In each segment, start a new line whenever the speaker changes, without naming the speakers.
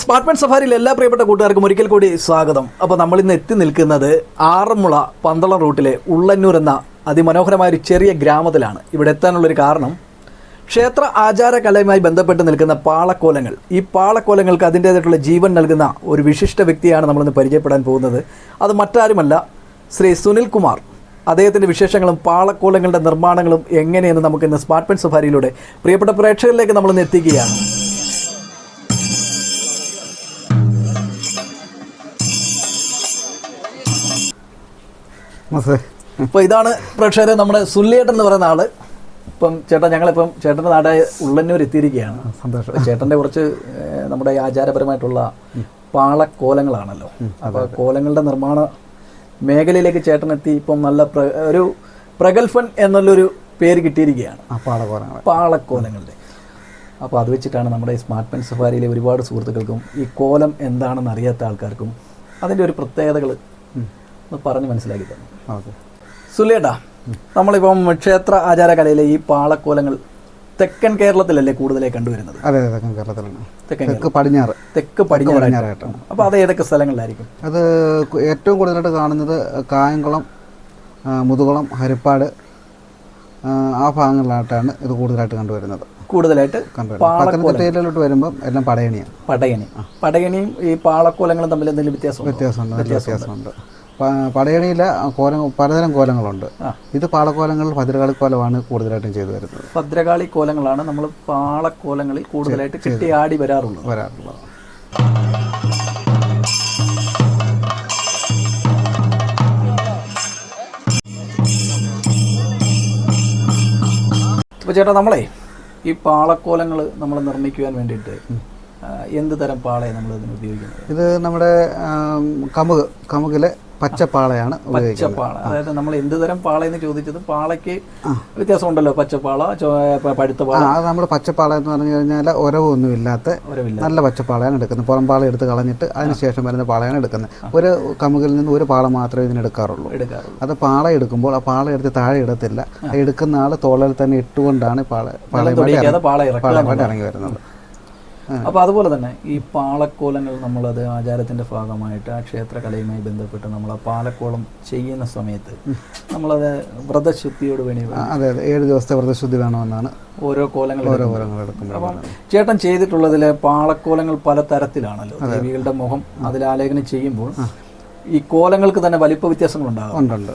സ്മാർട്ട്മെന്റ് സഫാരിയിൽ എല്ലാ പ്രിയപ്പെട്ട കൂട്ടുകാർക്കും ഒരിക്കൽ കൂടി സ്വാഗതം. അപ്പോൾ നമ്മൾ ഇന്ന് എത്തി നിൽക്കുന്നത് ആറന്മുള പന്തളം റൂട്ടിലെ ഉള്ളന്നൂർ എന്ന അതിമനോഹരമായ ഒരു ചെറിയ ഗ്രാമത്തിലാണ്. ഇവിടെ എത്താനുള്ളൊരു കാരണം ക്ഷേത്ര ആചാര കലയുമായി ബന്ധപ്പെട്ട് നിൽക്കുന്ന പാളക്കോലങ്ങൾ. ഈ പാളക്കോലങ്ങൾക്ക് അതിൻ്റേതായിട്ടുള്ള ജീവൻ നൽകുന്ന ഒരു വിശിഷ്ട വ്യക്തിയാണ് നമ്മളിന്ന് പരിചയപ്പെടാൻ പോകുന്നത്. അത് മറ്റാരുമല്ല, ശ്രീ സുനിൽ കുമാർ. അദ്ദേഹത്തിൻ്റെ വിശേഷങ്ങളും പാളക്കോലങ്ങളുടെ നിർമ്മാണങ്ങളും എങ്ങനെയെന്ന് നമുക്കിന്ന് സ്മാർട്ട്മെന്റ് സഫാരിയിലൂടെ പ്രിയപ്പെട്ട പ്രേക്ഷകരിലേക്ക് നമ്മളിന്ന് എത്തിക്കുകയാണ്. അപ്പോൾ ഇതാണ് പ്രേക്ഷകരെ നമ്മുടെ സുല്ലിയേട്ടൻ എന്ന് പറയുന്ന ആള്. ഇപ്പം ചേട്ടാ, ഞങ്ങളിപ്പം ചേട്ടൻ്റെ നാടായ ഉള്ളന്നൂർ എത്തിയിരിക്കുകയാണ്. സന്തോഷം. ചേട്ടൻ്റെ കുറച്ച് നമ്മുടെ ആചാരപരമായിട്ടുള്ള പാളക്കോലങ്ങളാണല്ലോ. അപ്പോൾ കോലങ്ങളുടെ നിർമ്മാണ മേഖലയിലേക്ക് ചേട്ടൻ എത്തി. ഇപ്പം നല്ല ഒരു പ്രഗത്ഭൻ എന്നുള്ളൊരു പേര് കിട്ടിയിരിക്കുകയാണ് പാളക്കോലങ്ങളുടെ. അപ്പോൾ അത് വെച്ചിട്ടാണ് നമ്മുടെ ഈ സ്മാർട്ട്മെന്റ് സഫാരിയിലെ ഒരുപാട് സുഹൃത്തുക്കൾക്കും ഈ കോലം എന്താണെന്ന് അറിയാത്ത ആൾക്കാർക്കും അതിൻ്റെ ഒരു പ്രത്യേകതകൾ പറഞ്ഞ് മനസ്സിലാക്കി തന്നു. സുല്ലിയേട്ടാ, നമ്മളിപ്പം ക്ഷേത്ര ആചാര കലയിലെ ഈ പാളക്കോലങ്ങൾ തെക്കൻ കേരളത്തിലല്ലേ കൂടുതലായി കണ്ടുവരുന്നത്?
അതെ, തെക്കൻ കേരളത്തിലാണ്. തെക്ക് പടിഞ്ഞാറായിട്ടാണ്.
അപ്പോൾ അത് ഏതൊക്കെ സ്ഥലങ്ങളിലായിരിക്കും?
അത് ഏറ്റവും കൂടുതലായിട്ട് കാണുന്നത് കായംകുളം, മുതുകുളം, ഹരിപ്പാട് ആ ഭാഗങ്ങളിലായിട്ടാണ് ഇത് കൂടുതലായിട്ട് കണ്ടുവരുന്നത്.
കൂടുതലായിട്ട്
പത്തനംതിട്ട ജില്ലയിലോട്ട് വരുമ്പം എല്ലാം
പടയണിയും ഈ പാളക്കോലങ്ങളും തമ്മിൽ എന്തെങ്കിലും
വ്യത്യാസമുണ്ട്. പടയണിയിലെ പലതരം കോലങ്ങളുണ്ട്. ഇത് പാളക്കോലങ്ങളിൽ ഭദ്രകാളി കോലമാണ് കൂടുതലായിട്ടും ചെയ്തു വരുന്നത്.
ഭദ്രകാളി കോലങ്ങളാണ് നമ്മൾ പാളക്കോലങ്ങളിൽ കൂടുതലായിട്ട് കെട്ടിയാടി വരാറുള്ളത്. അപ്പോൾ ചേട്ടാ, നമ്മളെ ഈ പാളക്കോലങ്ങൾ നമ്മൾ നിർമ്മിക്കുവാൻ വേണ്ടിയിട്ട് എന്ത് തരം പാളയാണ് നമ്മൾ ഇതിന് ഉപയോഗിക്കുന്നത്?
ഇത് നമ്മുടെ കമുകിലെ പച്ചപ്പാളയാണ്.
പച്ചപ്പാള, അതായത് നമ്മൾ എന്ത് തരം പാള എന്ന് ചോദിച്ചത്, പാളയ്ക്ക് വ്യത്യാസമുണ്ടല്ലോ. പച്ചപ്പാള, പഴുത്ത പാള.
അത് നമ്മൾ പച്ചപ്പാള എന്ന് പറഞ്ഞു കഴിഞ്ഞാൽ ഒരവൊന്നും ഇല്ലാത്ത നല്ല പച്ചപ്പാളയാണ് എടുക്കുന്നത്. പുറംപാള എടുത്ത് കളഞ്ഞിട്ട് അതിനുശേഷം വരുന്ന പാളയാണ് എടുക്കുന്നത്. ഒരു കമുകിൽ നിന്ന് ഒരു പാള മാത്രമേ ഇതിന് എടുക്കാറുള്ളൂ. അത് പാള എടുക്കുമ്പോൾ ആ പാള എടുത്ത് താഴെ ഇടത്തില്ല. എടുക്കുന്ന ആൾ തോളിൽ തന്നെ ഇട്ടുകൊണ്ടാണ് പാളയുമായിട്ട് ഇറങ്ങി വരുന്നത്.
അപ്പോൾ അതുപോലെ തന്നെ ഈ പാളക്കോലങ്ങൾ നമ്മളത് ആചാരത്തിൻ്റെ ഭാഗമായിട്ട് ആ ക്ഷേത്രകലയുമായി ബന്ധപ്പെട്ട് നമ്മൾ ആ പാളക്കോളം ചെയ്യുന്ന സമയത്ത് നമ്മളത് വ്രതശുദ്ധിയോട് വേണ്ടി.
അതെ, 7 ദിവസത്തെ വ്രതശുദ്ധി വേണമെന്നാണ്
ഓരോ കോലങ്ങൾ എടുക്കുമ്പോൾ. അപ്പം ചേട്ടൻ ചെയ്തിട്ടുള്ളതിൽ പാളക്കോലങ്ങൾ പല തരത്തിലാണല്ലോ. ദേവികളുടെ മുഖം അതിൽ ആലേഖനം ചെയ്യുമ്പോൾ ഈ കോലങ്ങൾക്ക് തന്നെ വലിപ്പ വ്യത്യാസങ്ങളുണ്ടാകും.
ഉണ്ട്.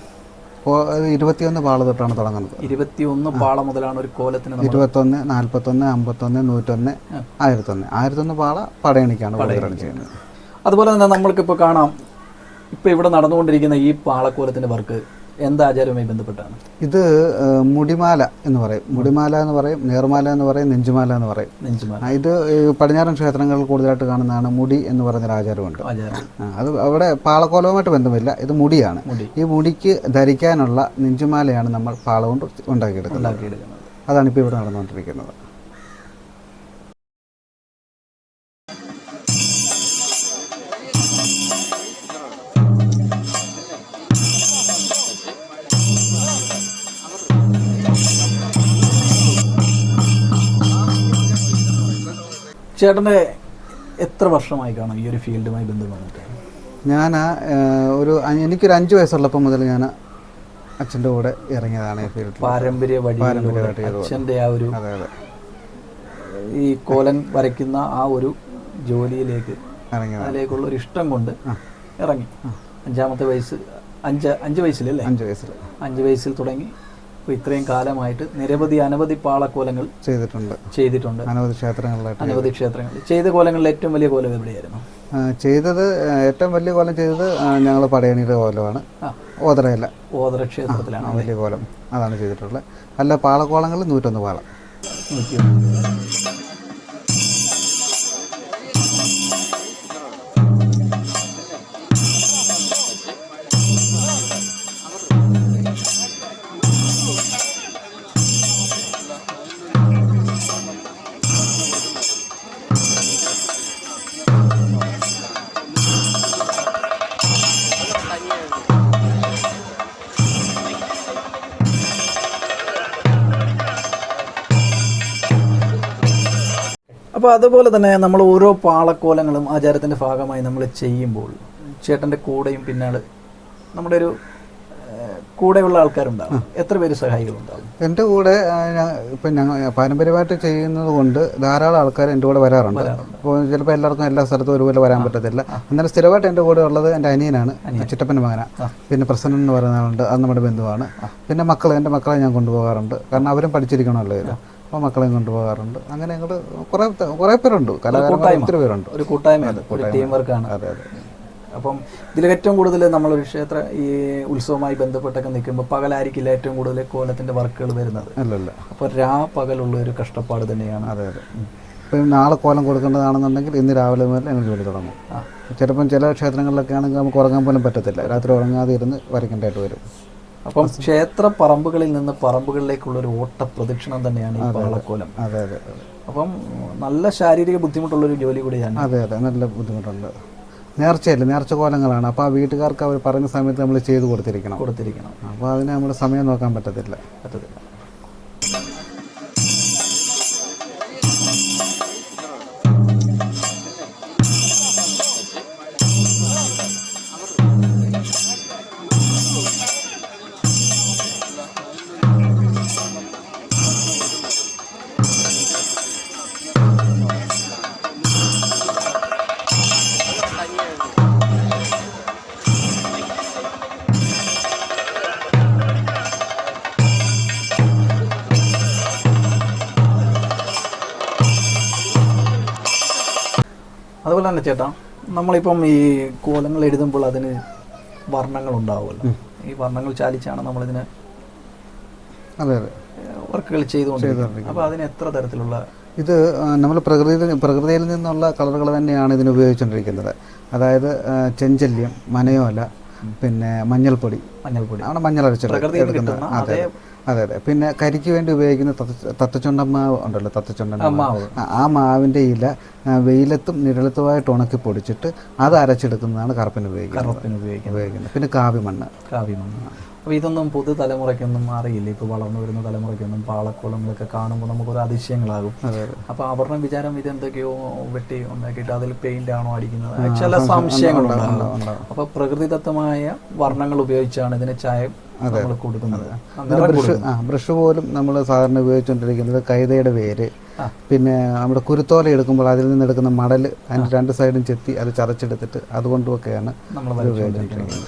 21 പാള തൊട്ടാണ് തുടങ്ങുന്നത്.
21 പാള മുതലാണ് ഒരു കോലത്തിന്.
21, 41, 51, 101, 1001 പാള പടയണിക്കാണ് ചെയ്യുന്നത്.
അതുപോലെ തന്നെ നമ്മൾക്കിപ്പോൾ കാണാം, ഇപ്പോൾ ഇവിടെ നടന്നുകൊണ്ടിരിക്കുന്ന ഈ പാളക്കോലത്തിൻ്റെ വർക്ക് എന്ത് ആചാരവുമായി ബന്ധപ്പെട്ടാണ്?
ഇത് മുടിമാല എന്ന് പറയും. മുടിമാല എന്ന് പറയും, നേർമാല എന്ന് പറയും, നെഞ്ചുമാല എന്ന് പറയും. ഇത് പടിഞ്ഞാറൻ ക്ഷേത്രങ്ങളിൽ കൂടുതലായിട്ട് കാണുന്നതാണ്. മുടി എന്ന് പറഞ്ഞൊരു ആചാരമുണ്ട്. അത് അവിടെ പാളക്കോലവുമായിട്ട് ബന്ധമില്ല. ഇത് മുടിയാണ്. ഈ മുടിക്ക് ധരിക്കാനുള്ള നെഞ്ചുമാലയാണ് നമ്മൾ പാള കൊണ്ട് ഉണ്ടാക്കിയെടുക്കുന്നത്. അതാണ് ഇപ്പോൾ ഇവിടെ നടന്നുകൊണ്ടിരിക്കുന്നത്.
ചേട്ടൻ്റെ എത്ര വർഷമായി കാണും ഈ ഒരു ഫീൽഡുമായി ബന്ധപ്പെട്ടിട്ട്?
ഞാൻ എനിക്കൊരു 5 വയസ്സുള്ളപ്പോൾ മുതൽ ഞാൻ അച്ഛൻ്റെ കൂടെ ഇറങ്ങിയതാണ് ഈ ഫീൽഡ്.
പാരമ്പര്യമായിട്ട് അച്ഛൻ്റെ ആ ഒരു ഈ കോലൻ വരയ്ക്കുന്ന ആ ഒരു ജോലിയിലേക്ക് അതിലേക്കുള്ള ഒരു ഇഷ്ടം കൊണ്ട് ഇറങ്ങി. 5 വയസ്സിലല്ലേ? 5 വയസ്സിൽ തുടങ്ങി. അപ്പോൾ ഇത്രയും കാലമായിട്ട് അനവധി പാളക്കോലങ്ങൾ ചെയ്തിട്ടുണ്ട്. അനവധി ക്ഷേത്രങ്ങളിൽ ചെയ്ത കോലങ്ങളിൽ ഏറ്റവും വലിയ കോലം എവിടെയായിരുന്നു
ചെയ്തത്? ഏറ്റവും വലിയ കോലം ചെയ്തത് ഞങ്ങൾ പടയണിയുടെ കോലമാണ്. ഓതറ ക്ഷേത്രത്തിലാണ് വലിയ കോലം, അതാണ് ചെയ്തിട്ടുള്ളത്. അല്ല, പാളക്കോളങ്ങൾ 101 പാള.
അപ്പോൾ അതുപോലെ തന്നെ നമ്മൾ ഓരോ പാളക്കോലങ്ങളും ആചാരത്തിൻ്റെ ഭാഗമായി നമ്മൾ ചെയ്യുമ്പോൾ ചേട്ടൻ്റെ കൂടെയും പിന്നാൾ നമ്മുടെ ഒരു കൂടെയുള്ള ആൾക്കാരുണ്ടാവും. എത്ര പേര് സഹായികളുണ്ടാവും?
എൻ്റെ കൂടെ ഇപ്പം ഞങ്ങൾ പാരമ്പര്യമായിട്ട് ചെയ്യുന്നത് കൊണ്ട് ധാരാളം ആൾക്കാർ എൻ്റെ കൂടെ വരാറുണ്ട്. അപ്പോൾ ചിലപ്പോൾ എല്ലാവർക്കും എല്ലാ സ്ഥലത്തും ഒരുപോലെ വരാൻ പറ്റത്തില്ല. എന്നാലും സ്ഥിരമായിട്ട് എൻ്റെ കൂടെ ഉള്ളത് എൻ്റെ അനിയനാണ്, ചിറ്റപ്പൻ്റെ മകനാണ്. പിന്നെ പ്രസന്നൻ എന്ന് പറയുന്ന ആളുണ്ട്, അത് നമ്മുടെ ബന്ധുവാണ്. പിന്നെ എൻ്റെ മക്കളെ ഞാൻ കൊണ്ടുപോകാറുണ്ട്, കാരണം അവരും പഠിച്ചിരിക്കണമല്ലോ ഇത്. അപ്പോൾ മക്കളെയും കൊണ്ടുപോകാറുണ്ട്. അങ്ങനെ ഞങ്ങൾ കുറേ പേരുണ്ട്, കലാകാരന്മാർ ഒത്തിരി പേരുണ്ട്.
ഒരു കൂട്ടായ്മ, ടീം വർക്കാണ്.
അതെ അതെ.
അപ്പം ഇതിൽ ഏറ്റവും കൂടുതൽ നമ്മളൊരു ക്ഷേത്ര ഈ ഉത്സവവുമായി ബന്ധപ്പെട്ടൊക്കെ നിൽക്കുമ്പോൾ പകലായിരിക്കില്ല ഏറ്റവും കൂടുതൽ കോലത്തിൻ്റെ വർക്കുകൾ വരുന്നത്.
അല്ലല്ല,
അപ്പോൾ പകലുള്ള ഒരു കഷ്ടപ്പാട് തന്നെയാണ്.
അതെ അതെ. ഇപ്പം നാളെ കോലം കൊടുക്കേണ്ടതാണെന്നുണ്ടെങ്കിൽ ഇന്ന് രാവിലെ മുതൽ ഞങ്ങൾ ജോലി തുടങ്ങും. ചിലപ്പം ചില ക്ഷേത്രങ്ങളിലൊക്കെ ആണെങ്കിൽ നമുക്ക് ഉറങ്ങാൻ പോലും പറ്റത്തില്ല, രാത്രി ഉറങ്ങാതെ ഇരുന്ന് വരയ്ക്കേണ്ടതായിട്ട് വരും.
അപ്പം ക്ഷേത്ര പറമ്പുകളിൽ നിന്ന് പറമ്പുകളിലേക്കുള്ളൊരു ഓട്ട പ്രദക്ഷിണം തന്നെയാണ് ഈ പാളക്കോലം.
അതെ അതെ.
അപ്പം നല്ല ശാരീരിക ബുദ്ധിമുട്ടുള്ളൊരു ജോലി കൂടിയാണ്.
അതെ അതെ, നല്ല ബുദ്ധിമുട്ടുണ്ട്. നേർച്ച കോലങ്ങളാണ്. അപ്പോൾ ആ വീട്ടുകാർക്ക് അവർ പറയുന്ന സമയത്ത് നമ്മൾ ചെയ്ത് കൊടുത്തിരിക്കണം. അപ്പോൾ അതിന് നമ്മൾ സമയം നോക്കാൻ പറ്റത്തില്ല.
അതുപോലെ തന്നെ ചേട്ടാ, നമ്മളിപ്പം ഈ കോലങ്ങൾ എഴുതുമ്പോൾ അതിന് വർണ്ണങ്ങൾ ഉണ്ടാവുമല്ലോ. ഈ വർണ്ണങ്ങൾ ചാലിച്ചാണ് നമ്മളിതിന് വർക്കുകൾ ചെയ്തുകൊണ്ടിരിക്കുന്നത്. അപ്പോൾ അതിന് എത്ര തരത്തിലുള്ള
ഇത് നമ്മൾ പ്രകൃതിയിൽ നിന്നുള്ള കളറുകൾ തന്നെയാണ് ഇതിന് ഉപയോഗിച്ചുകൊണ്ടിരിക്കുന്നത്. അതായത് ചെഞ്ചല്യം, മനയോല, പിന്നെ മഞ്ഞൾപ്പൊടി ആണ് മഞ്ഞൾ അരച്ചെടുക്കുന്നത്. അതെ അതെ അതെ. പിന്നെ കരിക്ക് വേണ്ടി ഉപയോഗിക്കുന്ന തത്തച്ചുണ്ടമാവ് ഉണ്ടല്ലോ, തത്തച്ചുണ്ടമാവ്, ആ മാവിൻ്റെ ഇല വെയിലത്തും നിഴലത്തുമായിട്ട് ഉണക്കി പൊടിച്ചിട്ട് അത് അരച്ചെടുക്കുന്നതാണ് കറുപ്പിന് ഉപയോഗിക്കുന്നത്. പിന്നെ കാവിമണ്ണ്.
അപ്പോൾ ഇതൊന്നും പുതുതലമുറയ്ക്കൊന്നും അറിയില്ല. ഇപ്പോൾ വളർന്നു വരുന്ന തലമുറയ്ക്കൊന്നും പാളക്കോളങ്ങളൊക്കെ കാണുമ്പോൾ നമുക്കൊരു അതിശയങ്ങളാകും. അപ്പോൾ അവരുടെ വിചാരം ഇതെന്തൊക്കെയോ വെട്ടി ഉണ്ടാക്കിയിട്ട് അതിൽ പെയിന്റ് ആണോ അടിക്കുന്നത്, ചില സംശയങ്ങളുണ്ടാകും. അപ്പോൾ പ്രകൃതിദത്തമായ വർണ്ണങ്ങൾ ഉപയോഗിച്ചാണ് ഇതിന് ചായം കൊടുക്കുന്നത്.
ബ്രഷ് പോലും നമ്മൾ സാധാരണ ഉപയോഗിച്ചുകൊണ്ടിരിക്കുന്നത് കൈതയുടെ വേര്, പിന്നെ നമ്മുടെ കുരുത്തോല എടുക്കുമ്പോൾ അതിൽ നിന്ന് എടുക്കുന്ന മടൽ അതിൻ്റെ രണ്ട് സൈഡും ചെത്തി അത് ചതച്ചെടുത്തിട്ട് അതുകൊണ്ടുമൊക്കെയാണ് നമ്മൾ ഉപയോഗിച്ചുകൊണ്ടിരിക്കുന്നത്.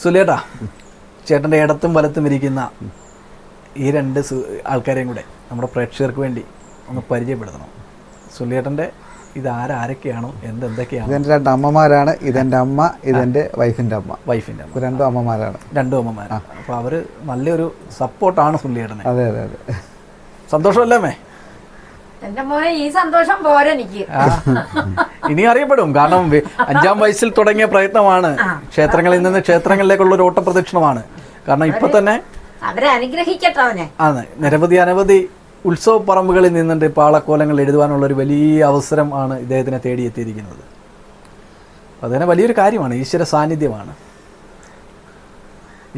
സുലേട്ടാ, ചേട്ടൻ്റെ ഇടത്തും വലത്തും ഇരിക്കുന്ന ഈ രണ്ട് ആൾക്കാരെയും കൂടെ നമ്മുടെ പ്രേക്ഷകർക്ക് വേണ്ടി ഒന്ന് പരിചയപ്പെടുത്തണം. സുലേട്ടൻ്റെ ഇത് ആരൊക്കെയാണോ, എന്തൊക്കെയാണ്?
ഇതെൻ്റെ രണ്ട് അമ്മമാരാണ്. ഇതെൻ്റെ അമ്മ, ഇതെൻ്റെ വൈഫിൻ്റെ അമ്മ. രണ്ടും അമ്മമാരാണ്.
അപ്പോൾ അവർ നല്ലൊരു സപ്പോർട്ടാണ് സുല്ലിയേട്ടനെ.
അതെ അതെ അതെ.
സന്തോഷമല്ലേ മേ?
എന്റെ മോനെ ഈ സന്തോഷം പോരെ എനിക്ക്.
ഇനി അറിയപ്പെടും. കാരണം 5-ാം വയസ്സിൽ തുടങ്ങിയ പ്രയത്നമാണ്. ക്ഷേത്രങ്ങളിൽ നിന്ന് ക്ഷേത്രങ്ങളിലേക്കുള്ള ഒരു ഓട്ടപ്രദക്ഷിണമാണ്. കാരണം ഇപ്പൊ തന്നെ
അവരെ അനുഗ്രഹിക്കട്ടെ അവനെ.
ആണ് അനവധി ഉത്സവ പറമ്പുകളിൽ നിന്നിട്ട് പാളക്കോലങ്ങൾ എഴുതുവാനുള്ള ഒരു വലിയ അവസരം ആണ് ഇദ്ദേഹത്തിനെ തേടിയെത്തിയിരിക്കുന്നത്. അതുതന്നെ വലിയൊരു കാര്യമാണ്, ഈശ്വര സാന്നിധ്യമാണ്.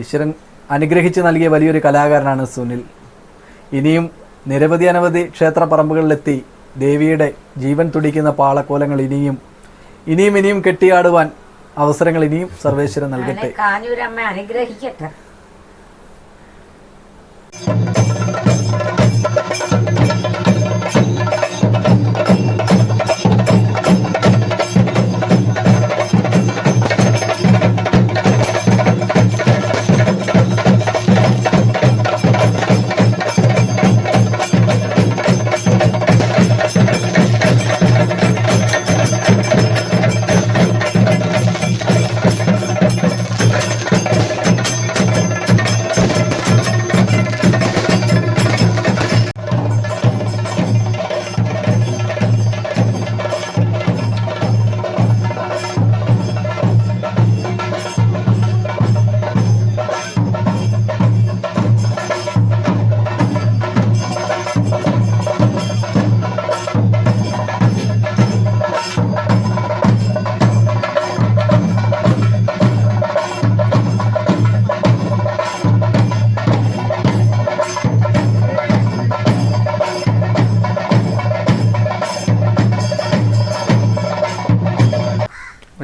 ഈശ്വരൻ അനുഗ്രഹിച്ച് നൽകിയ വലിയൊരു കലാകാരനാണ് സുനിൽ. ഇനിയും അനവധി ക്ഷേത്ര പറമ്പുകളിലെത്തി ദേവിയുടെ ജീവൻ തുടിക്കുന്ന പാളക്കോലങ്ങൾ ഇനിയും കെട്ടിയാടുവാൻ അവസരങ്ങൾ ഇനിയും സർവേശ്വരൻ നൽകട്ടെ.
കാഞ്ഞൂരമ്മ അനുഗ്രഹിക്കട്ടെ.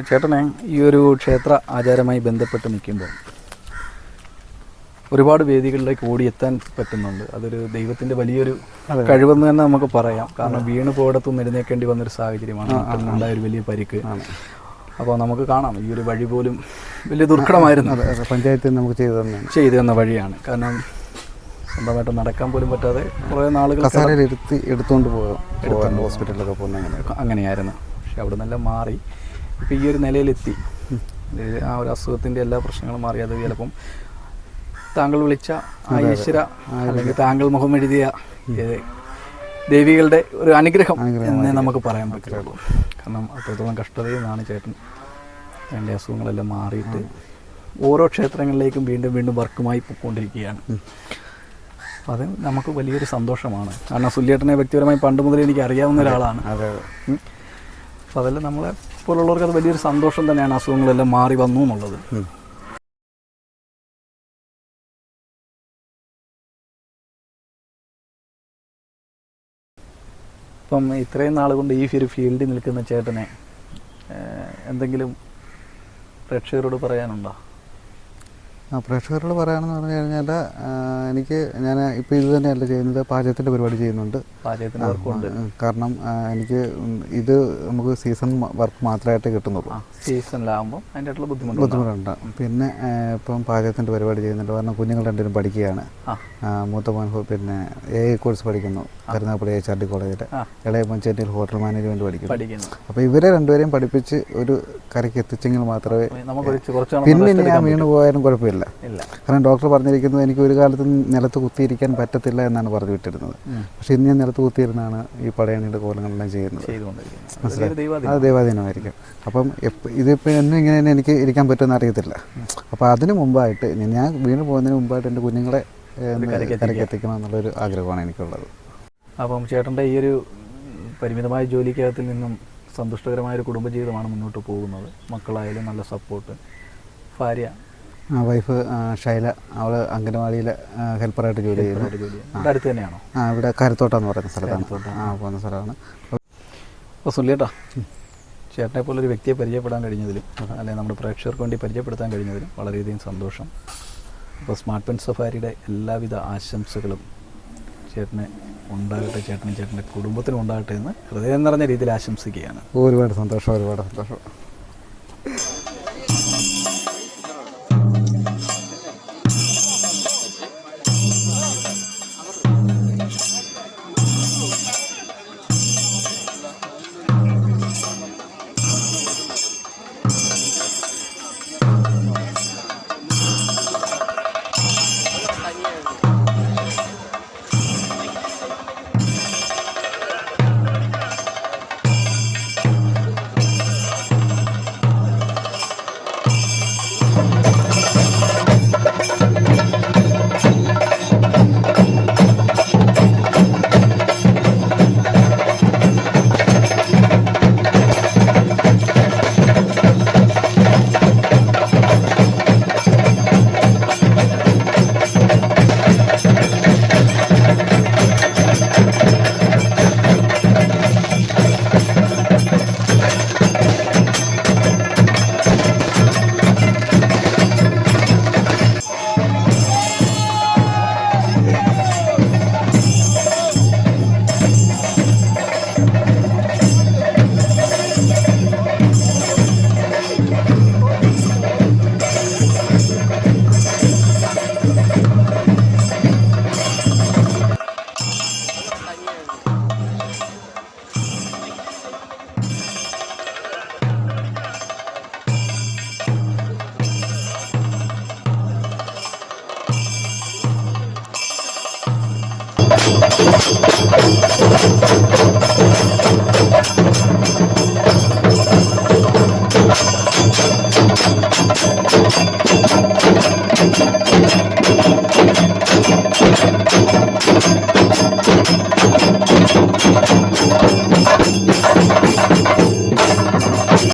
ചേട്ടനെ ഈ ഒരു ക്ഷേത്ര ആചാരമായി ബന്ധപ്പെട്ട് നിൽക്കുമ്പോൾ ഒരുപാട് വേദികളിലേക്ക് ഓടിയെത്താൻ പറ്റുന്നുണ്ട്. അതൊരു ദൈവത്തിൻ്റെ വലിയൊരു കഴിവെന്ന് തന്നെ നമുക്ക് പറയാം. കാരണം വീണ് പോയിടത്തുനിന്ന് എഴുന്നേക്കേണ്ടി വന്നൊരു സാഹചര്യമാണ്, ഉണ്ടായ ഒരു വലിയ പരിക്ക്. അപ്പോൾ നമുക്ക് കാണാം ഈ ഒരു വഴി പോലും വലിയ ദുർഘടമായിരുന്നു.
പഞ്ചായത്തിൽ നമുക്ക്
ചെയ്തു തന്ന വഴിയാണ്. കാരണം സ്വന്തമായിട്ട് നടക്കാൻ പോലും പറ്റാതെ കുറേ നാളുകൾ
എടുത്തുകൊണ്ട് പോകാം ഹോസ്പിറ്റലിലൊക്കെ പോകുന്ന
അങ്ങനെയായിരുന്നു. പക്ഷെ അവിടെ നിന്നെല്ലാം മാറി ഇപ്പോൾ ഈ ഒരു നിലയിലെത്തി. ആ ഒരു അസുഖത്തിൻ്റെ എല്ലാ പ്രശ്നങ്ങളും മാറി. അത് ചിലപ്പം താങ്കൾ വിളിച്ച ഈശ്വര അല്ലെങ്കിൽ താങ്കൾ മുഖം എഴുതിയ ദേവികളുടെ ഒരു അനുഗ്രഹം എന്നേ നമുക്ക് പറയാൻ പറ്റുള്ളൂ. കാരണം അത്രത്തോളം കഷ്ടതയിൽ നിന്നാണ് ചേട്ടൻ എൻ്റെ അസുഖങ്ങളെല്ലാം മാറിയിട്ട് ഓരോ ക്ഷേത്രങ്ങളിലേക്കും വീണ്ടും വീണ്ടും വർക്കുമായി പോയിക്കൊണ്ടിരിക്കുകയാണ്. അപ്പോൾ അത് നമുക്ക് വലിയൊരു സന്തോഷമാണ്. കാരണം സുല്യേട്ടനെ വ്യക്തിപരമായി പണ്ട് മുതലേ എനിക്ക് അറിയാവുന്ന ഒരാളാണ്. അപ്പോൾ അതെല്ലാം നമ്മളെ പോലുള്ളവർക്ക് അത് വലിയൊരു സന്തോഷം തന്നെയാണ്, അസുഖങ്ങളെല്ലാം മാറി വന്നു എന്നുള്ളത്. ഇപ്പം ഇത്രയും നാൾ കൊണ്ട് ഈ ഒരു ഫീൽഡിൽ നിൽക്കുന്ന ചേട്ടനെ എന്തെങ്കിലും പ്രേക്ഷകരോട് പറയാനുണ്ടോ?
പ്രേക്ഷകരോട് പറയാനെന്ന് പറഞ്ഞു കഴിഞ്ഞാൽ ഞാൻ ഇപ്പോൾ ഇത് തന്നെയല്ല ചെയ്യുന്നത്, പാചകത്തിൻ്റെ പരിപാടി ചെയ്യുന്നുണ്ട്.
പാചകത്തിൻ്റെ വർക്കുണ്ട്.
കാരണം എനിക്ക് ഇത് നമുക്ക് സീസൺ വർക്ക് മാത്രമായിട്ട് കിട്ടുന്നുള്ളൂ.
സീസണിലാകുമ്പോൾ അതിൻ്റെ
ബുദ്ധിമുട്ടുണ്ട്. പിന്നെ ഇപ്പം പാചകത്തിൻ്റെ പരിപാടി ചെയ്യുന്നുണ്ട്. കാരണം കുഞ്ഞുങ്ങൾ രണ്ടുപേരും പഠിക്കുകയാണ്. മൂത്ത മോൻ പിന്നെ AI കോഴ്സ് പഠിക്കുന്നു കരുനാഗപ്പള്ളി HRD കോളേജിൽ, ഇളയ മോൻ ചെന്നൈയിൽ ഹോട്ടൽ മാനേജ്മെൻറ്റ് പഠിക്കുന്നു. അപ്പോൾ ഇവരെ രണ്ടുപേരെയും പഠിപ്പിച്ച് ഒരു കരയ്ക്ക് എത്തിച്ചെങ്കിൽ മാത്രമേ പിന്നെ ഞാൻ വീണ് പോയാലും കുഴപ്പമില്ല. കാരണം ഡോക്ടർ പറഞ്ഞിരിക്കുന്നത് എനിക്ക് ഒരു കാലത്ത് നിലത്ത് കുത്തിയിരിക്കാൻ പറ്റത്തില്ല എന്നാണ് പറഞ്ഞു വിട്ടിരുന്നത്. പക്ഷെ ഇന്ന് ഞാൻ നിലത്ത് കുത്തിയിരുന്നാണ് ഈ പടയണിയുടെ കോലങ്ങളെല്ലാം ചെയ്യുന്നത്. അത് ദൈവാധീനമായിരിക്കും. അപ്പം ഇതിപ്പോൾ എന്നും ഇങ്ങനെ തന്നെ എനിക്ക് ഇരിക്കാൻ പറ്റുമെന്ന് അറിയത്തില്ല. അപ്പോൾ അതിന് മുമ്പായിട്ട് ഞാൻ വീണ് പോകുന്നതിന് മുമ്പായിട്ട് എൻ്റെ കുഞ്ഞുങ്ങളെ കരയ്ക്ക് എത്തിക്കണം എന്നുള്ളൊരു ആഗ്രഹമാണ് എനിക്കുള്ളത്.
അപ്പം ചേട്ടൻ്റെ ഈ ഒരു പരിമിതമായ ജോലിക്കകത്തിൽ നിന്നും സന്തുഷ്ടകരമായൊരു കുടുംബജീവിതമാണ് മുന്നോട്ട് പോകുന്നത്. മക്കളായാലും നല്ല സപ്പോർട്ട്. ഭാര്യ
വൈഫ് ഷൈല, അവൾ അംഗനവാടിയിൽ ഹെൽപ്പറായിട്ട് ജോലി ചെയ്യുന്നു.
അടുത്ത് തന്നെയാണോ?
ഇവിടെ കരുത്തോട്ടാന്ന് പറയുന്ന സ്ഥലത്താണ് പോകുന്ന സ്ഥലമാണ്.
അപ്പോൾ സുല്യേട്ടാ, ചേട്ടനെ പോലെ ഒരു വ്യക്തിയെ പരിചയപ്പെടാൻ കഴിഞ്ഞതിലും അല്ലെങ്കിൽ നമ്മുടെ പ്രേക്ഷകർക്ക് വേണ്ടി പരിചയപ്പെടുത്താൻ കഴിഞ്ഞതിലും വളരെയധികം സന്തോഷം. അപ്പോൾ സ്മാർട്ട് പെൻ സഫാരിയുടെ എല്ലാവിധ ആശംസകളും ചേട്ടനെ ഉണ്ടാകട്ടെ, ചേട്ടൻ്റെ കുടുംബത്തിനും ഉണ്ടാകട്ടെ എന്ന് ഹൃദയം നിറഞ്ഞ രീതിയിൽ ആശംസിക്കുകയാണ്.
ഒരുപാട് സന്തോഷം.